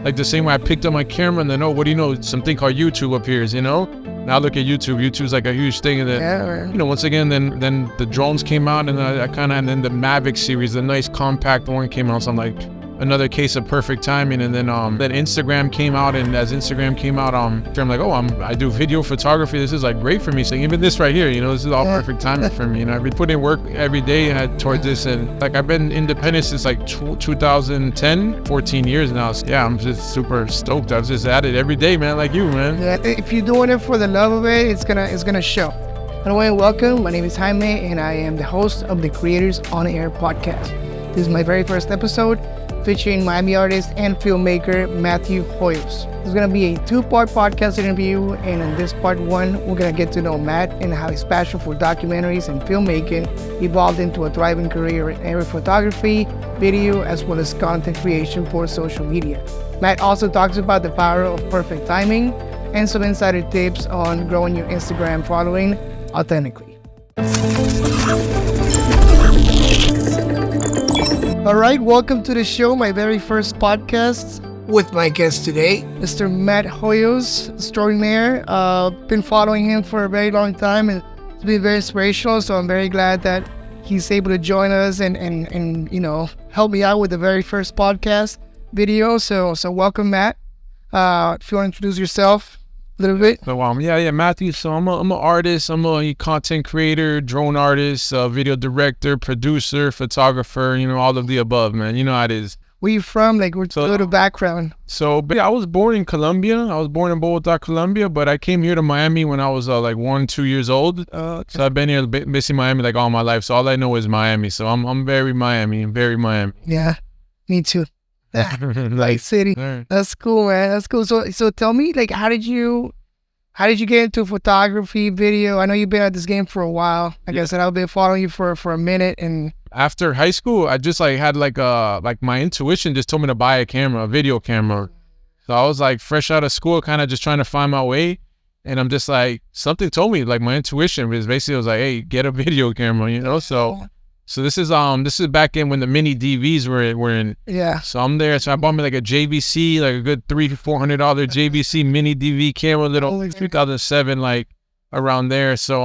Like the same way I picked up my camera and then, oh, what do you know? Something called YouTube appears, you know? Now look at YouTube. YouTube's like a huge thing. And then, once again, then the drones came out and and then the Mavic series, the nice compact one came out. So I'm like, another case of perfect timing. And then Instagram came out, and as Instagram came out, I'm like, oh, I do video photography. This is like great for me. So even this right here, this is all perfect timing for me. I've been putting in work every day towards this, and like I've been independent since like 2010, 14 years now. So, yeah, I'm just super stoked. I've just at it every day, man, like you, man. Yeah, if you're doing it for the love of it, it's gonna show. Anyway, welcome. My name is Jaime, and I am the host of the Creators on Air podcast. This is my very first episode, featuring Miami artist and filmmaker Matthew Hoyos. It's going to be a two-part podcast interview, and in this part one, we're going to get to know Matt and how his passion for documentaries and filmmaking evolved into a thriving career in air photography, video, as well as content creation for social media. Matt also talks about the power of perfect timing and some insider tips on growing your Instagram following authentically. All right, welcome to the show, my very first podcast with my guest today, Mr. Matt Hoyos, extraordinaire. Been following him for a very long time, and it's been very inspirational, so I'm very glad that he's able to join us and help me out with the very first podcast video. So welcome, Matt. If you want to introduce yourself a little bit. So Matthew. So I'm an artist. I'm a content creator, drone artist, video director, producer, photographer. All of the above, man. You know how it is. Where you from? Like, what's a little background? So, I was born in Colombia. I was born in Bogota, Colombia, but I came here to Miami when I was like 1-2 years old. Okay. So I've been here missing Miami like all my life. So all I know is Miami. So I'm very Miami. Yeah, me too. Nice city. Right. That's cool, man. That's cool. So tell me, like, how did you get into photography, video? I know you've been at this game for a while. Like I said, I've been following you for a minute. And after high school, I just like had like my intuition just told me to buy a video camera. So I was like fresh out of school, kind of just trying to find my way. And I'm just like, something told me, like my intuition was basically, was like, hey, get a video camera, So this is back in when the mini DVs were in. Yeah. So I'm there. So I bought me like a JVC, like a good $300-400 JVC mini DV camera, little 2007, like around there. So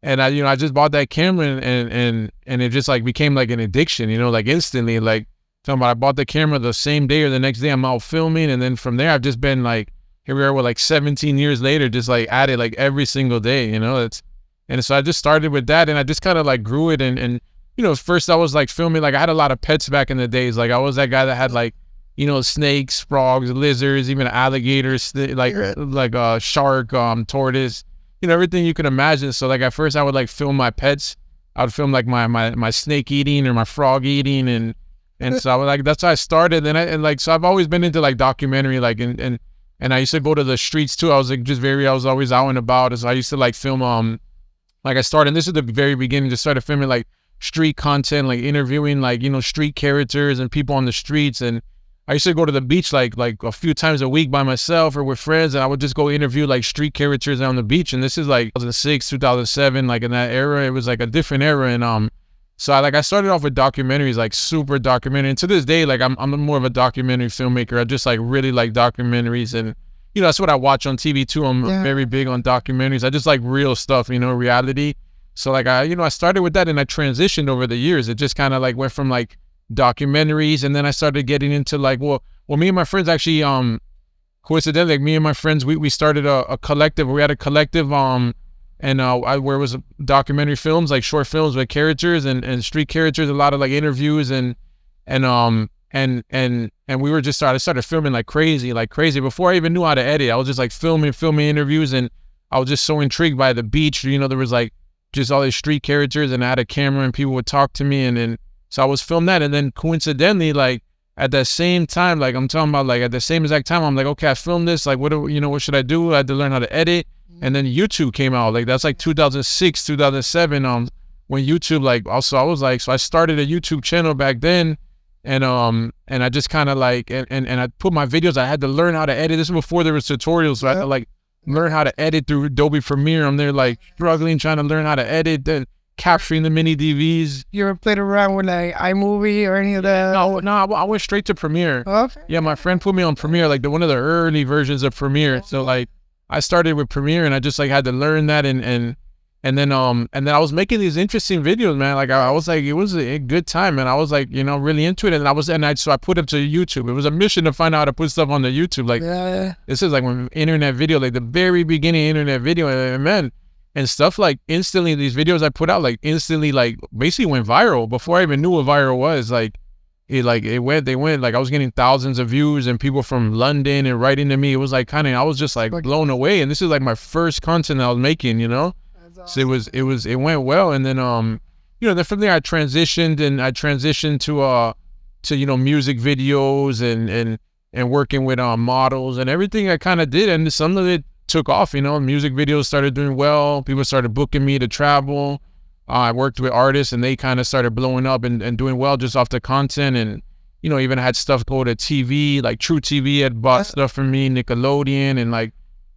and I just bought that camera and it just like became like an addiction, like instantly. Like talking about, I bought the camera the same day or the next day I'm out filming, and then from there I've just been like, here we are, with like 17 years later, just like at it like every single day. And so I just started with that, and I just kind of like grew it. And first I was like filming, like I had a lot of pets back in the days. Like I was that guy that had like, snakes, frogs, lizards, even alligators, like a shark, tortoise, everything you can imagine. So like at first I would like film my pets. I would film like my snake eating or my frog eating. And so I was like, that's how I started. So I've always been into like documentary, like, and I used to go to the streets too. I was like, I was always out and about. So I used to like film, like I started, and this is the very beginning, just started filming like street content, like interviewing like, street characters and people on the streets. And I used to go to the beach like a few times a week by myself or with friends, and I would just go interview like street characters on the beach. And this is like 2006, 2007, like in that era. It was like a different era. And so I started off with documentaries, like super documentary. And to this day, like I'm more of a documentary filmmaker. I just like really like documentaries, and that's what I watch on TV too. I'm very big on documentaries. I just like real stuff, reality. So like I started with that, and I transitioned over the years. It just kind of like went from like documentaries, and then I started getting into like, well, me and my friends actually, coincidentally, like me and my friends, we started a collective. We had a collective, where it was documentary films, like short films with characters and street characters, a lot of like interviews and we were just I started filming like crazy. Before I even knew how to edit, I was just like filming interviews, and I was just so intrigued by the beach. There was like just all these street characters, and I had a camera and people would talk to me, and then so I was filming that. And then coincidentally, like at that same time, like I'm talking about, like at the same exact time, I'm like, okay, I filmed this, like what should I do? I had to learn how to edit. And then YouTube came out, like that's like 2006, 2007, when YouTube, like, also I was like, so I started a YouTube channel back then. And I just kind of like, and I put my videos, I had to learn how to edit. This was before there was tutorials, so I had to like learn how to edit through Adobe Premiere. I'm there like struggling, trying to learn how to edit, then capturing the mini DVs. You ever played around with like iMovie or any of that? No, I went straight to Premiere. Okay. Yeah, my friend put me on Premiere, like one of the early versions of Premiere. So like I started with Premiere and I just like had to learn that and then I was making these interesting videos, man. Like I was like, it was a good time, and I was like, you know, really into it. And so I put it to YouTube. It was a mission to find out how to put stuff on the YouTube. Like this is like when internet video, like the very beginning internet video, and man, and stuff like instantly these videos I put out like instantly like basically went viral before I even knew what viral was. Like they went like I was getting thousands of views and people from London and writing to me. It was like I was just like blown away. And this is like my first content I was making, you know. So it went well, and then you know, then from there I transitioned to you know, music videos and working with models and everything I kind of did, and some of it took off. You know, music videos started doing well. People started booking me to travel. I worked with artists and they kind of started blowing up and doing well just off the content, and you know, even had stuff go to TV, like True TV had bought stuff from me, Nickelodeon, and like.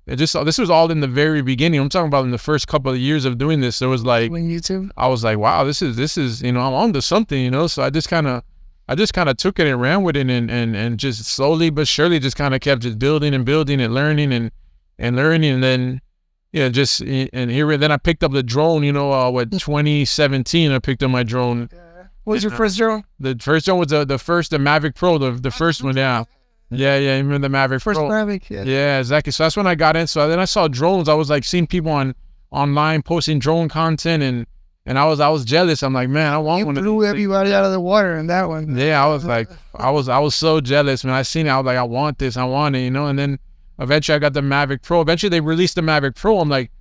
This was all in the very beginning. I'm talking about in the first couple of years of doing this. It was like when YouTube, I was like, wow, this is you know, I'm on to something, you know. So I just kind of took it and ran with it and just slowly but surely just kind of kept just building and learning and learning, and then yeah, just and here then I picked up the drone. You know, 2017 I picked up my drone. What was your first drone? The first drone was the Mavic Pro, the first one, yeah. Yeah, you remember the Mavic First Pro? Mavic, yeah. Yeah, exactly. So that's when I got in. So then I saw drones. I was like seeing people online posting drone content, and I was jealous. I'm like, man, I want one. You blew everybody out of the water in that one. Yeah, I was like, I was so jealous, man. I seen it. I was like, I want this. I want it, you know. And then eventually I got the Mavic Pro. Eventually they released the Mavic Pro. I'm like,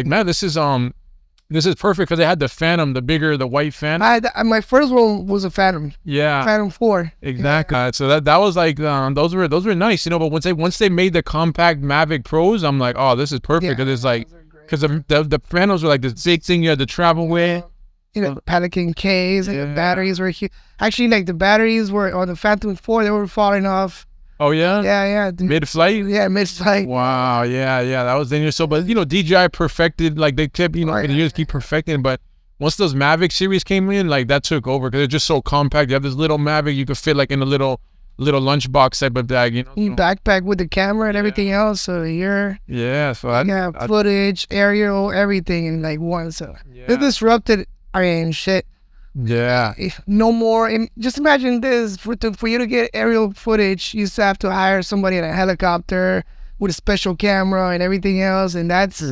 man, this is perfect because they had the Phantom, the white Phantom. My first one was a Phantom. Yeah, Phantom 4. Exactly. So that was like those were nice, you know. But once they made the compact Mavic Pros, I'm like, oh, this is perfect because it's like the Phantoms were like this big thing you had to travel with. You know, Pelican case, like the batteries were huge. Actually, like the batteries were on the Phantom 4, they were falling off. Oh yeah, yeah. Mid-flight. Yeah, mid-flight. Wow, yeah, that was dangerous. So, but you know, DJI perfected, like they kept, you know, you just keep perfecting. But once those Mavic series came in, like that took over because they're just so compact. You have this little Mavic you could fit like in a little lunchbox type of bag, you know. You backpack with the camera and everything else, so you're so I footage, aerial, everything in like one. So it disrupted. I mean, shit. Yeah. No more. Just imagine this: for you to get aerial footage, you used to have to hire somebody in a helicopter with a special camera and everything else, and that's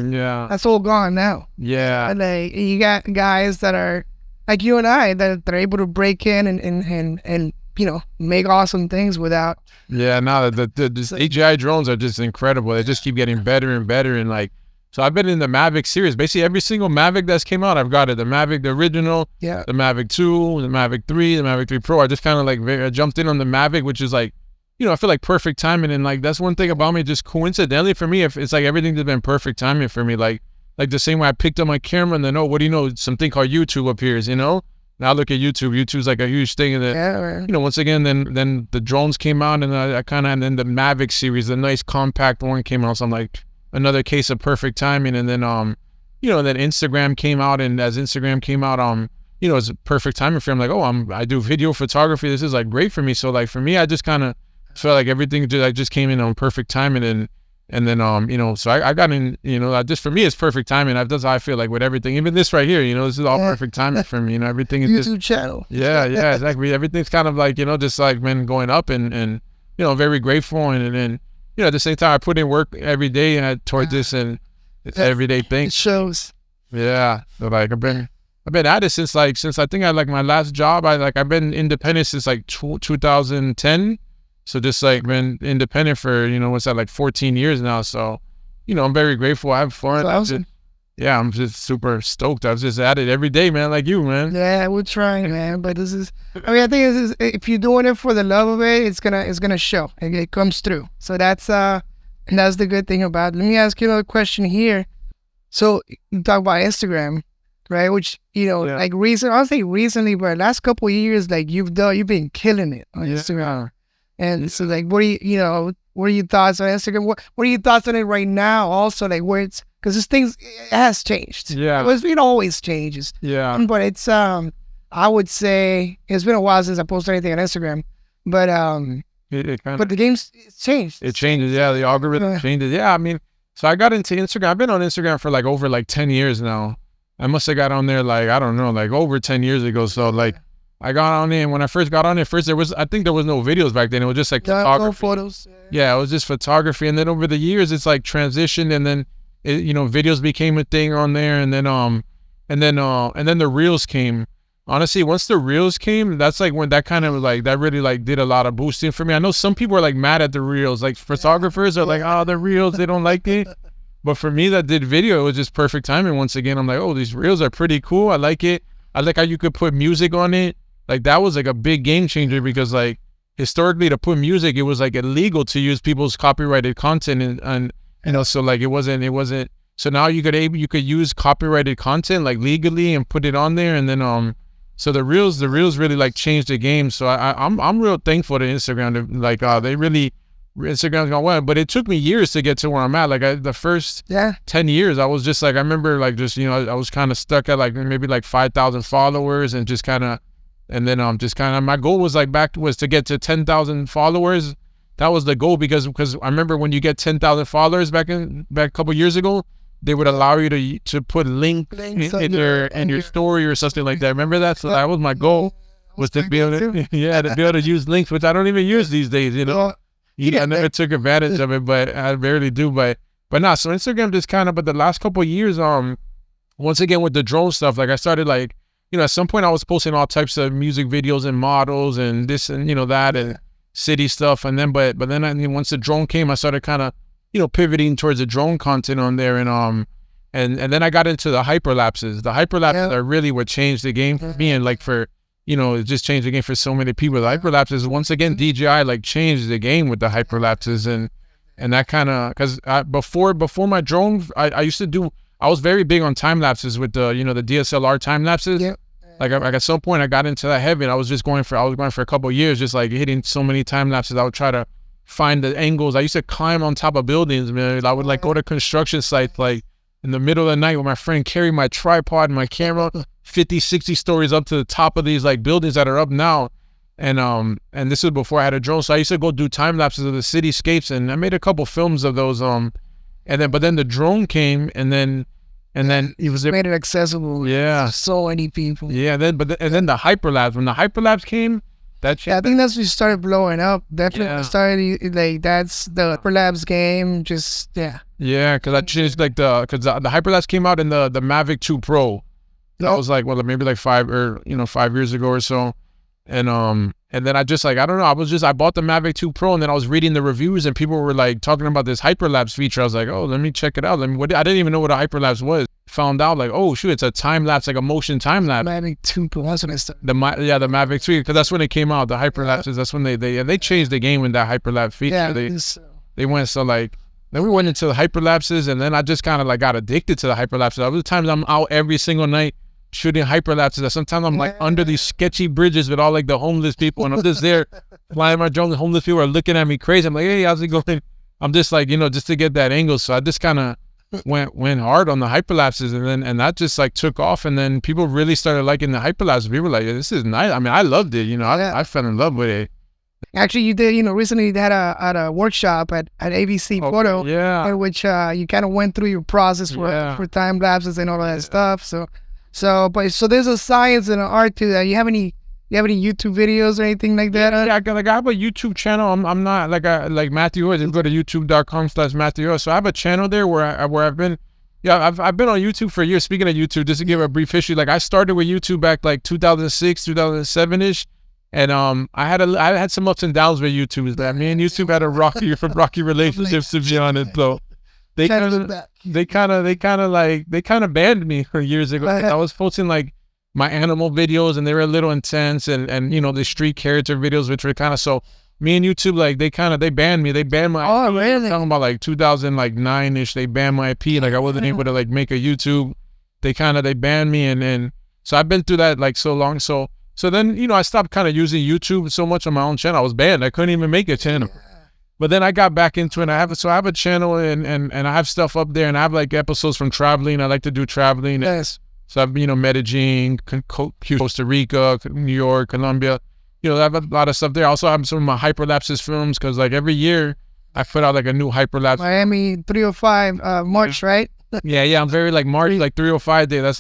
all gone now. Yeah. And like you got guys that are like you and I that are able to break in and you know, make awesome things without. Yeah. No, the DJI drones are just incredible. They just keep getting better and better, and like. So I've been in the Mavic series. Basically, every single Mavic that's came out, I've got it. The Mavic, the original, the Mavic 2, the Mavic 3, the Mavic 3 Pro. I just kind of like I jumped in on the Mavic, which is like, you know, I feel like perfect timing. And like, that's one thing about me, just coincidentally for me, if it's like everything's been perfect timing for me. Like the same way I picked up my camera and then, oh, what do you know? Something called YouTube appears, you know? Now look at YouTube. YouTube's like a huge thing. And then, you know, once again, then the drones came out and and then the Mavic series, the nice compact one came out. So I'm like, another case of perfect timing. And then you know, then Instagram came out, and as Instagram came out, you know, it's perfect timing for me. I'm like, oh, I do video photography, this is like great for me. So like for me, I just kind of felt like everything just came in on perfect timing, and then you know, so I got in, you know, just for me it's perfect timing. That's how I feel like with everything, even this right here, you know, this is all perfect timing for me, you know. Everything is YouTube channel. Yeah, exactly. Everything's kind of like, you know, just like been going up, and you know, very grateful, and then you know, at the same time, I put in work every day towards this, and it's everyday thing. It shows. Yeah, so like I've been at it since I think I like my last job. I've been independent since like 2010. So just like been independent for, you know, what's that, like 14 years now. So, you know, I'm very grateful. I have fun. I'm just super stoked. I was just at it every day, man, like you, man. Yeah, we're trying, man. But this is, I mean, I think if you're doing it for the love of it, it's gonna show. It comes through. So that's the good thing about it. Let me ask you another question here. So you talk about Instagram, right? Which, you know, like I'll say recently, but last couple of years, like you've been killing it on Instagram. And so like, what are your thoughts on Instagram? What are your thoughts on it right now? Also, like where it's because this thing has changed. Yeah. It always changes. Yeah. But it's I would say it's been a while since I posted anything on Instagram, but but the game's changed. It changes. Yeah, the algorithm changes. Yeah, I mean, so I got into Instagram. I've been on Instagram for like over like 10 years now. I must have got on there like, I don't know, like over 10 years ago. So like I got on there, and when I first got on there, I think there was no videos back then. It was just like photography. No photos. Yeah, it was just photography. And then over the years, it's like transitioned, and then videos became a thing on there, and then the reels came. Honestly, once the reels came, that's like when that kind of like, that really like did a lot of boosting for me. I know some people are like mad at the reels, like photographers are like, oh, the reels, they don't like it. But for me that did video, it was just perfect timing. Once again, I'm like, oh, these reels are pretty cool. I like it. I like how you could put music on it. Like that was like a big game changer, because like historically to put music, it was like illegal to use people's copyrighted content, and so like it wasn't. So now you could use copyrighted content like legally and put it on there, and then so the reels really like changed the game. So I'm real thankful to Instagram. Like they really, Instagram's gone well, but it took me years to get to where I'm at. Like the first 10 years, I was just like, I remember like just, I was kind of stuck at like maybe like 5,000 followers, and just kind of, and then my goal was like was to get to 10,000 followers. That was the goal, because I remember when you get 10,000 followers back a couple years ago, they would allow you to put links in your story or something like that. Remember that? So that was my goal, was to be able to, to be able to use links, which I don't even use these days, I never took advantage of it, but I barely do. But nah, so Instagram just kind of, but the last couple of years, once again with the drone stuff, like I started like, at some point I was posting all types of music videos and models and this and, that and city stuff. And then, but then once the drone came, I started kind of, pivoting towards the drone content on there, and then I got into the hyperlapses. The hyperlapses are really what changed the game for me, and like for, it just changed the game for so many people. The hyperlapses, once again, DJI like changed the game with the hyperlapses, and that kind of, because before my drone, I was very big on time lapses with the the DSLR time lapses. Like at some point I got into that heavy, and I was going for a couple of years, just like hitting so many time lapses. I would try to find the angles. I used to climb on top of buildings, man. I would like go to construction sites like in the middle of the night with my friend, carry my tripod and my camera 50, 60 stories up to the top of these like buildings that are up now. And this was before I had a drone. So I used to go do time lapses of the cityscapes, and I made a couple films of those. But then the drone came, and then it was made it accessible. To so many people. Yeah. Then the hyperlapse. When the hyperlapse came, I think that's when you started blowing up. Definitely started like, that's the hyperlapse game. Just because I changed like the hyperlapse came out in the Mavic 2 Pro. That was like maybe like 5 years ago or so, and then I just like, I don't know, I bought the Mavic 2 Pro, and then I was reading the reviews, and people were like talking about this hyperlapse feature. I was like, oh, let me check it out. I didn't even know what a hyperlapse was. Found out like, oh shoot, it's a time lapse, like a motion time lapse. Mavic 2 Pro, that's when it started. The Mavic 3, because that's when it came out. The hyperlapses, that's when they changed the game with that hyperlapse feature. They went, so like, then we went into the hyperlapses, and then I just kind of like got addicted to the hyperlapses. Other times I'm out every single night shooting hyperlapses. Sometimes I'm like under these sketchy bridges with all like the homeless people, and I'm just there flying my drone. The homeless people are looking at me crazy. I'm like, hey, how's it going? I'm just like, just to get that angle. So I just kind of went hard on the hyperlapses, and that just like took off, and then people really started liking the hyperlapses. People were like, this is nice. I mean, I loved it. I fell in love with it. Actually, you did, recently you had a workshop at ABC Photo, in which you kind of went through your process for time lapses and all of that stuff. So there's a science and an art to that. You have any YouTube videos or anything like that? I have a YouTube channel. I'm not like Matthew Hoyos. You go to youtube.com/Matthew Hoyos. So I have a channel there where I've been on YouTube for years. Speaking of YouTube, just to give a brief history, like I started with YouTube back like 2006, 2007 ish. And I had some ups and downs with YouTube. That me and YouTube had a rocky relationship, to be honest. So they kind of banned me for years ago. I was posting like my animal videos, and they were a little intense, and the street character videos, which were kind of, so me and YouTube, like they banned me. They banned my IP. Really? Talking about like 2009 ish. They banned my IP. Like I wasn't able to like make a YouTube. They banned me, and so I've been through that like so long. So then, I stopped kind of using YouTube so much on my own channel. I was banned. I couldn't even make a channel. But then I got back into it. I have a channel and I have stuff up there, and I have like episodes from traveling. I like to do traveling. Yes. So I've, Medellin, Costa Rica, New York, Colombia. I have a lot of stuff there. I also have some of my hyperlapses films because like every year I put out like a new hyperlapse. Miami 305 March, right? Yeah. I'm very like March, like 305 day. That's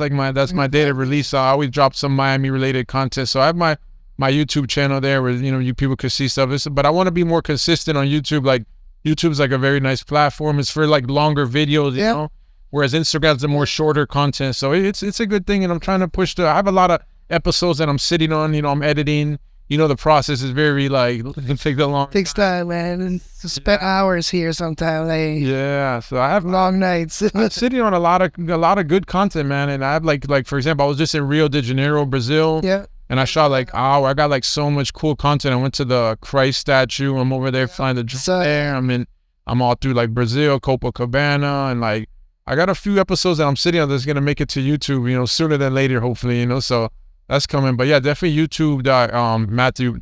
my day to release. So I always drop some Miami related content. So I have my YouTube channel there where, you people could see stuff. But I want to be more consistent on YouTube. Like YouTube's like a very nice platform. It's for like longer videos, you know, whereas Instagram's the more shorter content. So it's a good thing. And I'm trying to push I have a lot of episodes that I'm sitting on, I'm editing. The process is very like, it can take that long. Takes time, man. Spend hours here sometimes. Like, yeah. So I have long nights. I'm sitting on a lot of good content, man. And I have like for example, I was just in Rio de Janeiro, Brazil. Yeah. And I shot like I got like so much cool content. I went to the Christ statue. I'm over there flying the drone there. I'm all through like Brazil, Copacabana, and like I got a few episodes that I'm sitting on that's gonna make it to YouTube, sooner than later, hopefully, So that's coming. But yeah, definitely YouTube.com/Matthew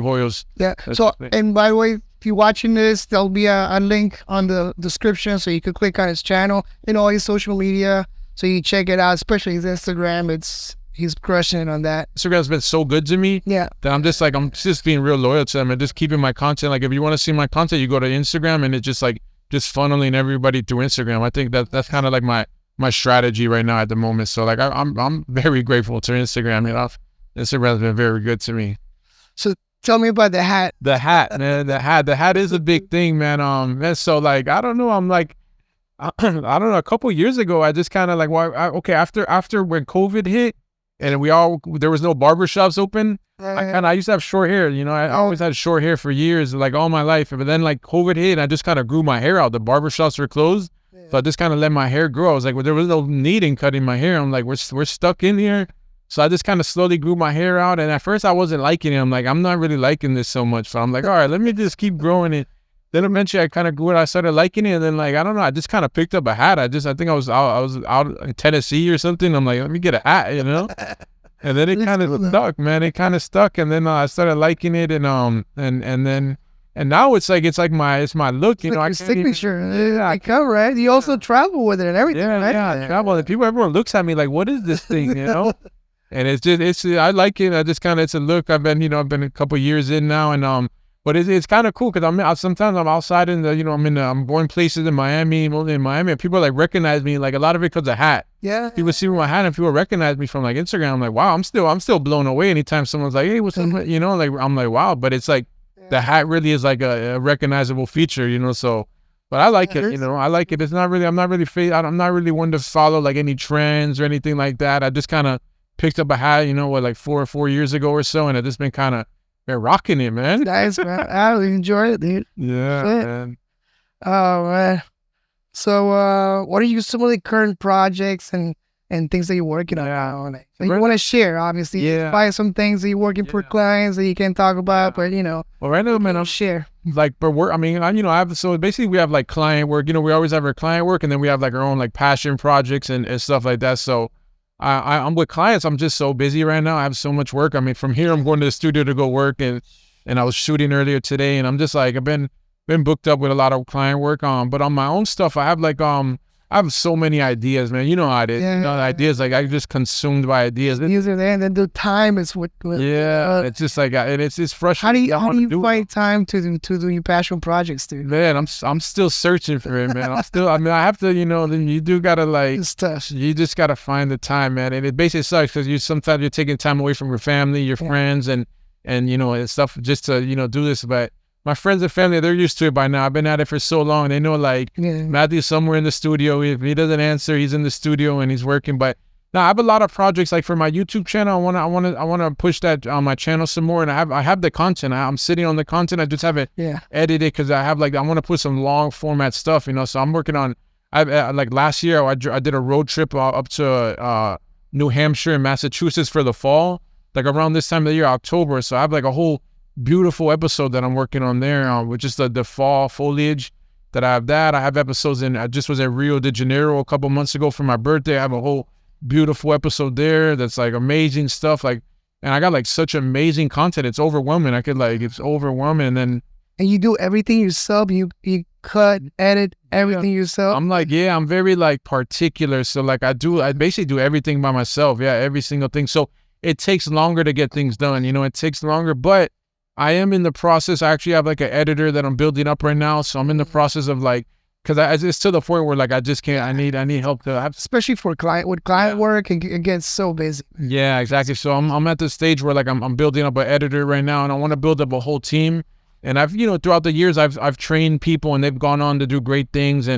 Hoyos. Yeah. So and by the way, if you're watching this, there'll be a link on the description so you can click on his channel and all his social media. So you check it out, especially his Instagram. He's crushing it on that. Instagram's been so good to me. Yeah. That I'm just being real loyal to them and just keeping my content. Like if you want to see my content, you go to Instagram and it's just funneling everybody through Instagram. I think that's kind of like my strategy right now at the moment. So like I'm very grateful to Instagram. Instagram's been very good to me. So tell me about the hat. The hat, man. The hat is a big thing, man. And so like I don't know. I'm like I don't know. A couple years ago, I just kind of like after when COVID hit. And there was no barbershops open. I used to have short hair, I always had short hair for years, like all my life. But then like COVID hit and I just kind of grew my hair out. The barbershops were closed. So I just kind of let my hair grow. I was like, well, there was no need in cutting my hair. I'm like, we're stuck in here. So I just kind of slowly grew my hair out. And at first I wasn't liking it. I'm like, I'm not really liking this so much. So I'm like, all right, let me just keep growing it. Then eventually I kind of grew it. I started liking it. And then like, I don't know, I just kind of picked up a hat. I think I was out in Tennessee or something. I'm like, let me get a hat, And then it kind of stuck, man. It kind of stuck. And then I started liking it. And now it's like my look, Like your signature. Yeah. I come, right? You also travel with it and everything, right? Yeah, I travel. And everyone looks at me like, what is this thing, And I like it. I just kind of, it's a look. I've been a couple years in now. And, but it's kind of cool because sometimes I'm outside in I'm going places in Miami, and people like recognize me, like a lot of it because of hat. Yeah. People see my hat and people recognize me from like Instagram. I'm like, wow, I'm still blown away anytime someone's like, hey, what's up? Like I'm like, wow, but it's like the hat really is like a recognizable feature, so. But I like it, I like it. It's not really, I'm not really one to follow like any trends or anything like that. I just kind of picked up a hat, like 4 years ago or so, and I've just been kind of rocking it, man. Nice, man. I really enjoy it, dude. Yeah, man. Oh, man. So, what are some of the current projects and things that you're working on now? That you want to share, obviously. Yeah. Probably some things that you're working for clients that you can talk about, but, Well, right now, man, I'm share. like, but work, I have, so basically we have like client work, we always have our client work, and then we have like our own like passion projects and stuff like that. So, I'm with clients. I'm just so busy right now. I have so much work. From here, I'm going to the studio to go work, and I was shooting earlier today, and I'm just like, I've been booked up with a lot of client work. But on my own stuff, I have like, I have so many ideas, man. You know how it is. Ideas, like I'm just consumed by ideas. These are there, and then the time is what. It's just like, and it's frustrating. How do you find time to do your passion projects, dude? Man, I'm still searching for it, man. I have to, then you do gotta like. It's tough. You just gotta find the time, man. And it basically sucks because sometimes you're taking time away from your family, your friends, and and stuff just to do this, but. My friends and family, they're used to it by now. I've been at it for so long. They know like Matthew's somewhere in the studio. If he doesn't answer, he's in the studio and he's working. But now I have a lot of projects like for my YouTube channel. I wanna push that on my channel some more. And I have the content. I'm sitting on the content. I just haven't edited because I want to put some long format stuff. So I'm working on. Like last year I did a road trip up to New Hampshire and Massachusetts for the fall. Like around this time of the year, October. So I have like a whole beautiful episode that I'm working on there, which is the fall foliage that I have that. I have episodes I just was at Rio de Janeiro a couple months ago for my birthday. I have a whole beautiful episode there that's like amazing stuff. Like, and I got like such amazing content. It's overwhelming. It's overwhelming. And then And you do everything yourself. You cut, edit everything yourself. I'm like, yeah, I'm very like particular. So like I basically do everything by myself. Yeah, every single thing. So it takes longer to get things done. You know, it takes longer, but I am in the process. I actually have like an editor that I'm building up right now. So I'm in the process of like, because it's to the point where like I just can't. I need help to have, especially for client work. It gets so busy. Yeah, exactly. So I'm at the stage where like I'm building up an editor right now, and I want to build up a whole team. And I've throughout the years I've trained people, and they've gone on to do great things.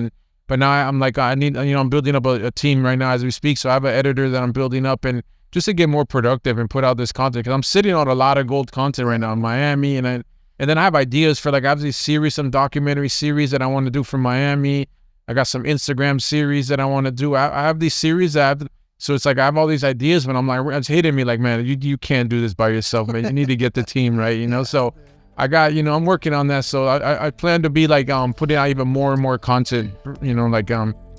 But now I'm like I need I'm building up a team right now as we speak. So I have an editor that I'm building up, and just to get more productive and put out this content, because I'm sitting on a lot of gold content right now in Miami, and then I have ideas for like I have these series, some documentary series that I want to do for Miami. I got some Instagram series that I want to do. I have these series so it's like I have all these ideas, but I'm like, it's hitting me like, man, you can't do this by yourself, man. You need to get the team right, So I got, I'm working on that. So I plan to be like putting out even more and more content,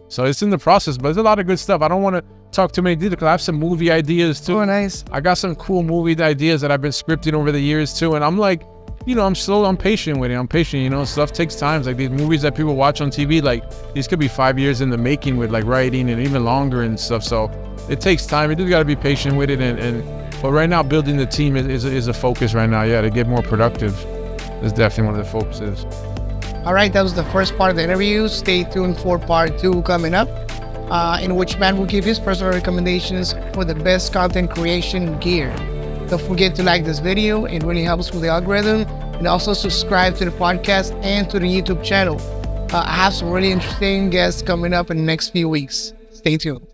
so it's in the process, but there's a lot of good stuff. I don't want to talk too many details because I have some movie ideas too. Oh, nice. I got some cool movie ideas that I've been scripting over the years too, and I'm like, I'm patient with it. I'm patient, stuff takes time. Like these movies that people watch on TV, like these could be 5 years in the making with like writing and even longer and stuff. So it takes time. You just got to be patient with it. But right now, building the team is a focus right now. Yeah, to get more productive is definitely one of the focuses. All right, that was the first part of the interview. Stay tuned for part 2 coming up, in which Matt will give his personal recommendations for the best content creation gear. Don't forget to like this video. It really helps with the algorithm. And also subscribe to the podcast and to the YouTube channel. I have some really interesting guests coming up in the next few weeks. Stay tuned.